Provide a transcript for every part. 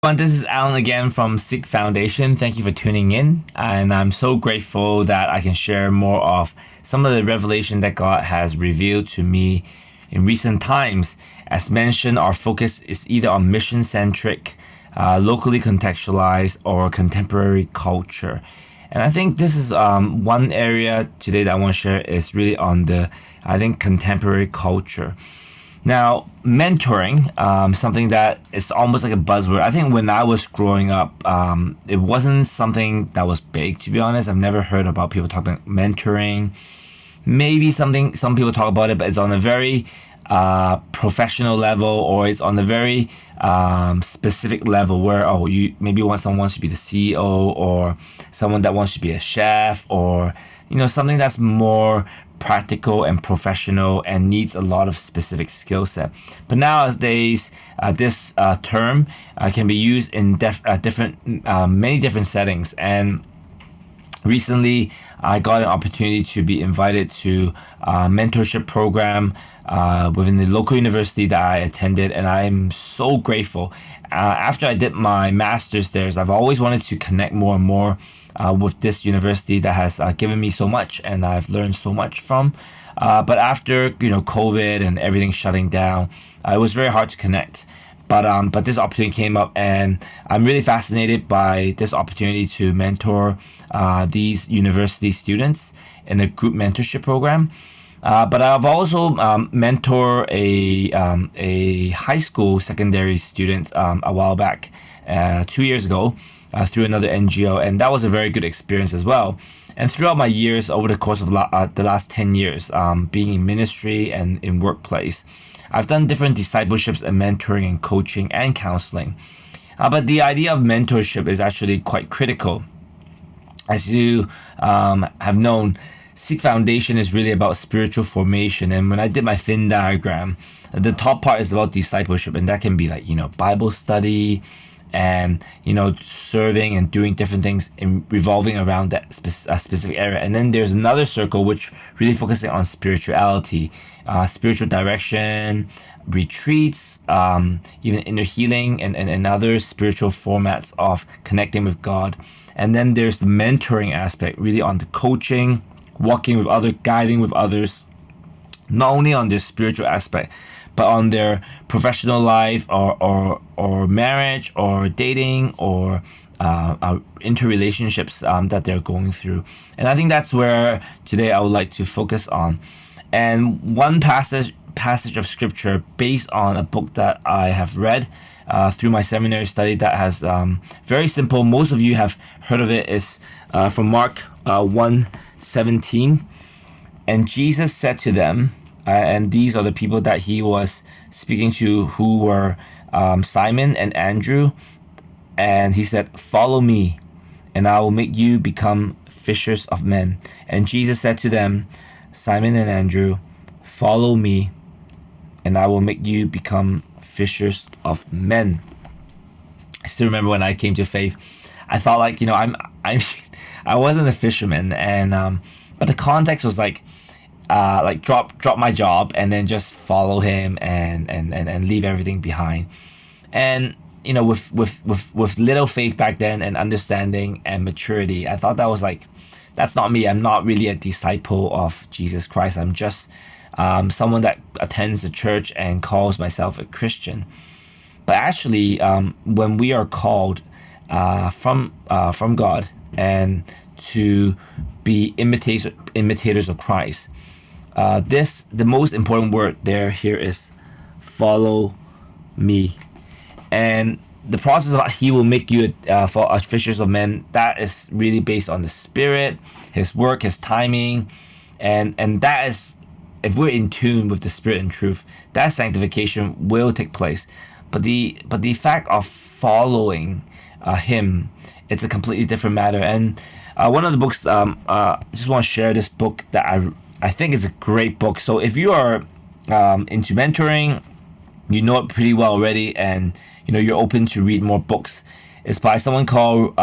And this is Alan again from Seek Foundation. Thank you for tuning in. And I'm so grateful that I can share more of some of the revelation that God has revealed to me in recent times. As mentioned, our focus is either on mission centric, locally contextualized, or contemporary culture. And I think this is one area today that I want to share is really on I think, contemporary culture. Now, mentoring, something that is almost like a buzzword. I think when I was growing up, it wasn't something that was big, to be honest. I've never heard about people talking about mentoring. Maybe something some people talk about it, but it's on a very professional level, or it's on a very specific level where you maybe want someone wants to be the CEO, or someone that wants to be a chef, or something that's more practical and professional and needs a lot of specific skill set. But nowadays, this term can be used in many different settings. And recently, I got an opportunity to be invited to a mentorship program within the local university that I attended, and I'm so grateful. After I did my master's there, I've always wanted to connect more and more with this university that has given me so much, and I've learned so much from. But after COVID and everything shutting down, it was very hard to connect. But this opportunity came up, and I'm really fascinated by this opportunity to mentor these university students in a group mentorship program. But I've also mentored a high school secondary student a while back, 2 years ago, through another NGO, and that was a very good experience as well. And throughout my years, over the course of the last 10 years, being in ministry and in workplace, I've done different discipleships and mentoring and coaching and counseling. But the idea of mentorship is actually quite critical. As you have known, Seek Foundation is really about spiritual formation. And when I did my Venn diagram, the top part is about discipleship, and that can be like, Bible study and, serving and doing different things in revolving around that specific area. And then there's another circle which really focusing on spirituality, spiritual direction, retreats, even inner healing, and other spiritual formats of connecting with God. And then there's the mentoring aspect, really on the coaching, walking with others, guiding with others, not only on their spiritual aspect, but on their professional life, or marriage, or dating, or interrelationships that they're going through. And I think that's where today I would like to focus on. And one passage of scripture based on a book that I have read through my seminary study that has very simple. Most of you have heard of it. Is from Mark 1:17. And Jesus said to them, and these are the people that he was speaking to, who were Simon and Andrew. And he said, "Follow me, and I will make you become fishers of men." And Jesus said to them, Simon and Andrew, "Follow me, and I will make you become fishers of men." I still remember when I came to faith, I thought like, I wasn't a fisherman, and but the context was like drop my job and then just follow him, and leave everything behind. And with little faith back then, and understanding and maturity, I thought that was like, that's not me. I'm not really a disciple of Jesus Christ. I'm just someone that attends the church and calls myself a Christian. But actually, when we are called from God and to be imitators of Christ, the most important word here is follow me. And the process of he will make you for fishers of men, that is really based on the Spirit, his work, his timing, and that is, if we're in tune with the Spirit and truth, that sanctification will take place. But the fact of following him, it's a completely different matter. And one of the books, I just want to share this book that I think is a great book. So if you are into mentoring, you know it pretty well already, and you're open to read more books. It's by someone called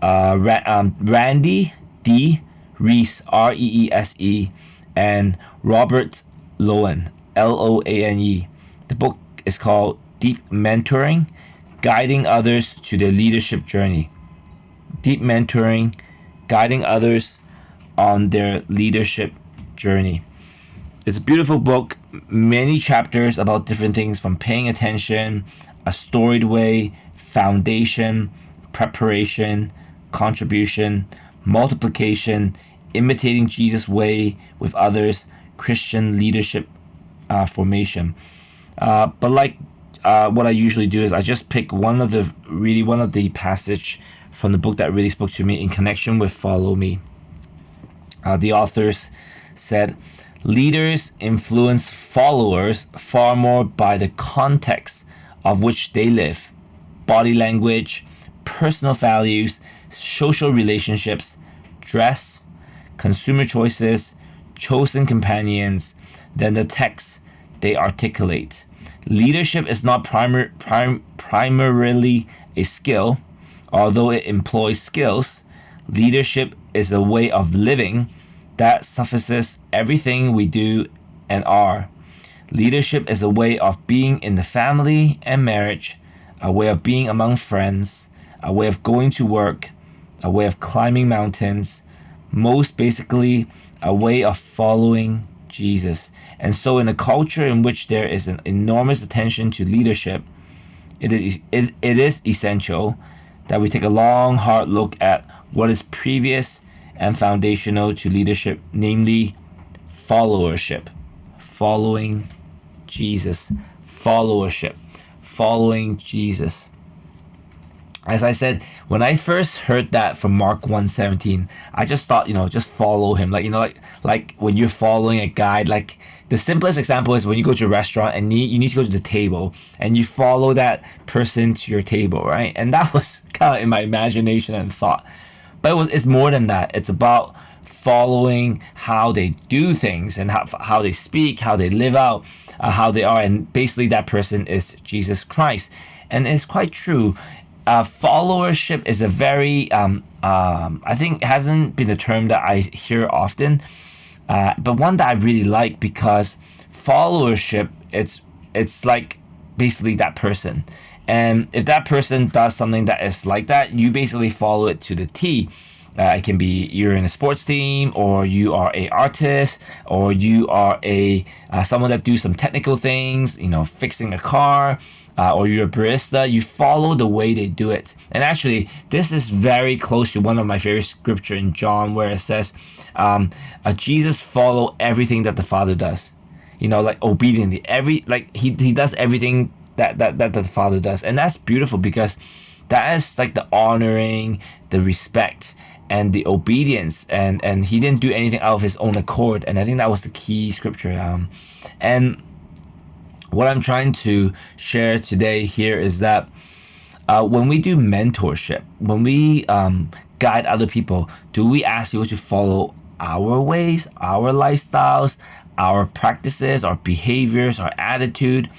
Randy D. Reese, Reese, and Robert Loane, Loane. The book is called Deep Mentoring, guiding others to their leadership journey. Deep mentoring, guiding others on their leadership journey. It's a beautiful book, many chapters about different things from paying attention, a storied way, foundation, preparation, contribution, multiplication, imitating Jesus' way with others, Christian leadership formation. But like what I usually do is I just pick one of the passage from the book that really spoke to me in connection with Follow Me. The authors said, leaders influence followers far more by the context of which they live, body language, personal values, social relationships, dress, consumer choices, chosen companions, than the text they articulate. Leadership is not primarily a skill, although it employs skills. Leadership is a way of living that suffices everything we do and are. Leadership is a way of being in the family and marriage, a way of being among friends, a way of going to work, a way of climbing mountains, most basically, a way of following Jesus. And so, in a culture in which there is an enormous attention to leadership, it is essential that we take a long, hard look at what is previous and foundational to leadership, namely followership, following Jesus, followership, following Jesus. As I said, when I first heard that from Mark 1:17, I just thought, just follow him. Like when you're following a guide, like the simplest example is when you go to a restaurant and you need to go to the table and you follow that person to your table, right? And that was kind of in my imagination and thought. But it's more than that. It's about following how they do things and how they speak, how they live out, how they are. And basically that person is Jesus Christ. And it's quite true. Followership is a very, I think hasn't been a term that I hear often, but one that I really like, because followership, it's like basically that person. And if that person does something that is like that, you basically follow it to the T. It can be you're in a sports team, or you are a artist, or you are a someone that do some technical things, fixing a car, or you're a barista. You follow the way they do it. And actually, this is very close to one of my favorite scripture in John, where it says, Jesus follow everything that the Father does. Like obediently, he does everything that the Father does. And that's beautiful, because that is like the honoring, the respect, and the obedience, and he didn't do anything out of his own accord. And I think that was the key scripture. And what I'm trying to share today here is that when we do mentorship, when we guide other people, do we ask people to follow our ways, our lifestyles, our practices, our behaviors, our attitude?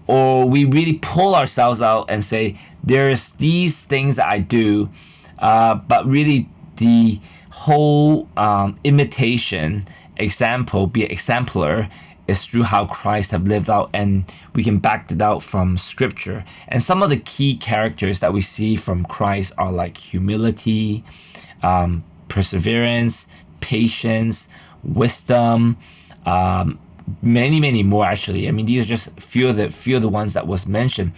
Or we really pull ourselves out and say, there's these things that I do, but really the whole imitation example, be it exemplar, is through how Christ have lived out, and we can back it out from scripture. And some of the key characters that we see from Christ are like humility, perseverance, patience, wisdom, many more actually. I mean, these are just few of the ones that was mentioned.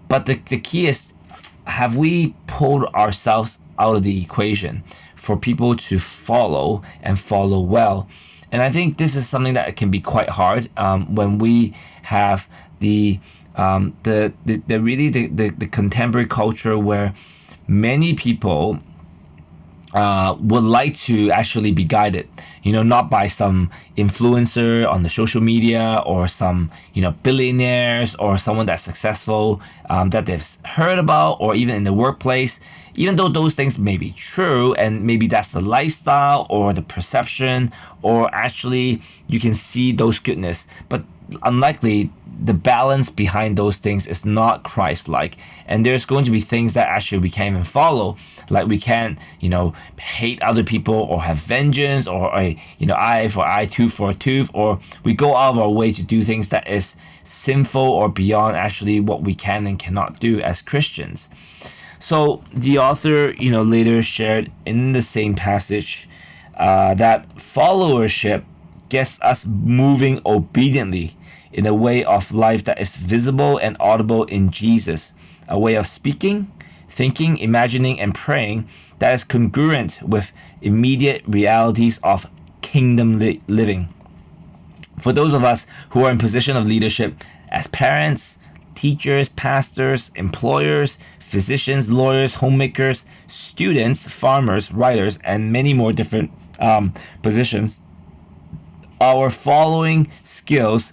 But the key is, have we pulled ourselves out of the equation for people to follow and follow well? And I think this is something that can be quite hard when we have the contemporary culture where many people would like to actually be guided, not by some influencer on the social media, or some, billionaires, or someone that's successful that they've heard about, or even in the workplace, even though those things may be true, and maybe that's the lifestyle or the perception, or actually you can see those goodness. But unlikely the balance behind those things is not Christ-like, and there's going to be things that actually we can't even follow. Like we can't, hate other people or have vengeance or a, eye for eye, tooth for a tooth, or we go out of our way to do things that is sinful or beyond actually what we can and cannot do as Christians. So the author, later shared in the same passage that followership gets us moving obediently in a way of life that is visible and audible in Jesus, a way of speaking, thinking, imagining, and praying that is congruent with immediate realities of kingdom living. For those of us who are in position of leadership as parents, teachers, pastors, employers, physicians, lawyers, homemakers, students, farmers, writers, and many more different positions, our following skills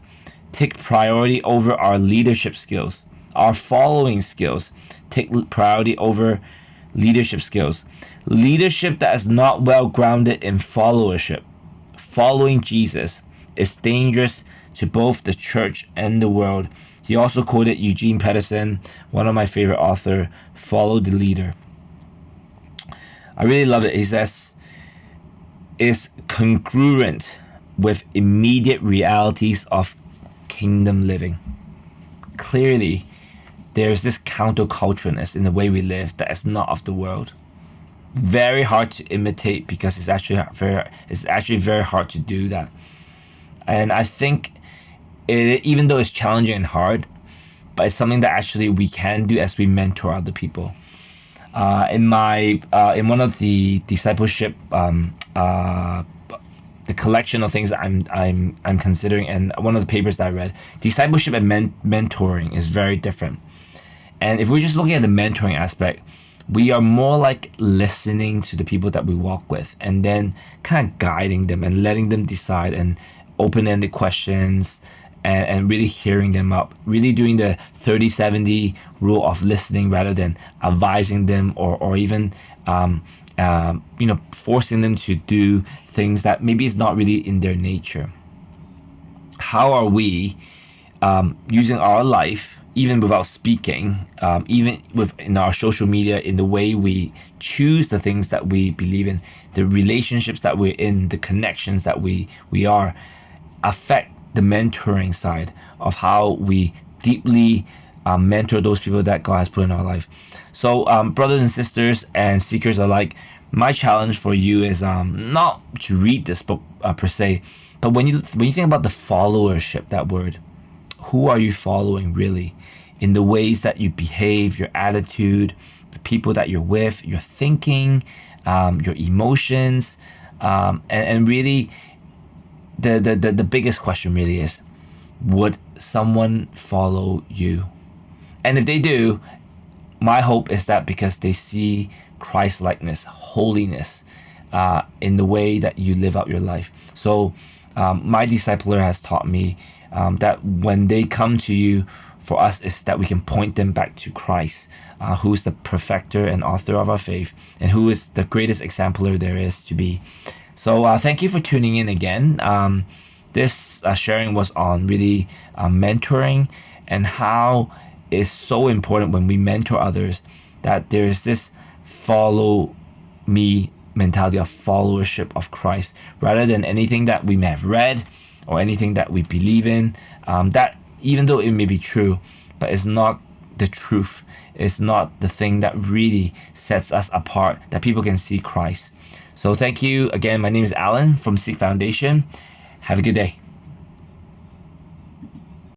take priority over our leadership skills. Our following skills take priority over leadership skills. Leadership that is not well grounded in followership, following Jesus, is dangerous to both the church and the world. He also quoted Eugene Peterson, one of my favorite authors, follow the leader. I really love it. He says, is congruent with immediate realities of kingdom living. Clearly, there's this counterculturalness in the way we live that is not of the world. Very hard to imitate because it's actually very hard to do that. And I think even though it's challenging and hard, but it's something that actually we can do as we mentor other people. In one of the discipleship the collection of things that I'm considering, and one of the papers that I read, discipleship and mentoring is very different. And if we're just looking at the mentoring aspect, we are more like listening to the people that we walk with and then kind of guiding them and letting them decide, and open-ended questions, and really hearing them up, really doing the 30-70 rule of listening rather than advising them or even forcing them to do things that maybe is not really in their nature. How are we using our life, even without speaking, even in our social media, in the way we choose the things that we believe in, the relationships that we're in, the connections that we are, affect the mentoring side of how we deeply mentor those people that God has put in our life. So brothers and sisters and seekers alike, my challenge for you is not to read this book per se, but when you think about the followership, that word, who are you following really in the ways that you behave, your attitude, the people that you're with, your thinking, your emotions, and really the biggest question really is, would someone follow you? And if they do, my hope is that because they see Christ-likeness, holiness in the way that you live out your life. So my discipler has taught me that when they come to you, for us is that we can point them back to Christ, who is the perfecter and author of our faith, and who is the greatest exemplar there is to be. So thank you for tuning in again. This sharing was on really mentoring, and how it's so important when we mentor others that there's this follow me mentality of followership of Christ, rather than anything that we may have read or anything that we believe in, that even though it may be true, but it's not the truth. It's not the thing that really sets us apart, that people can see Christ. So thank you again. My name is Alan from Seek Foundation. Have a good day.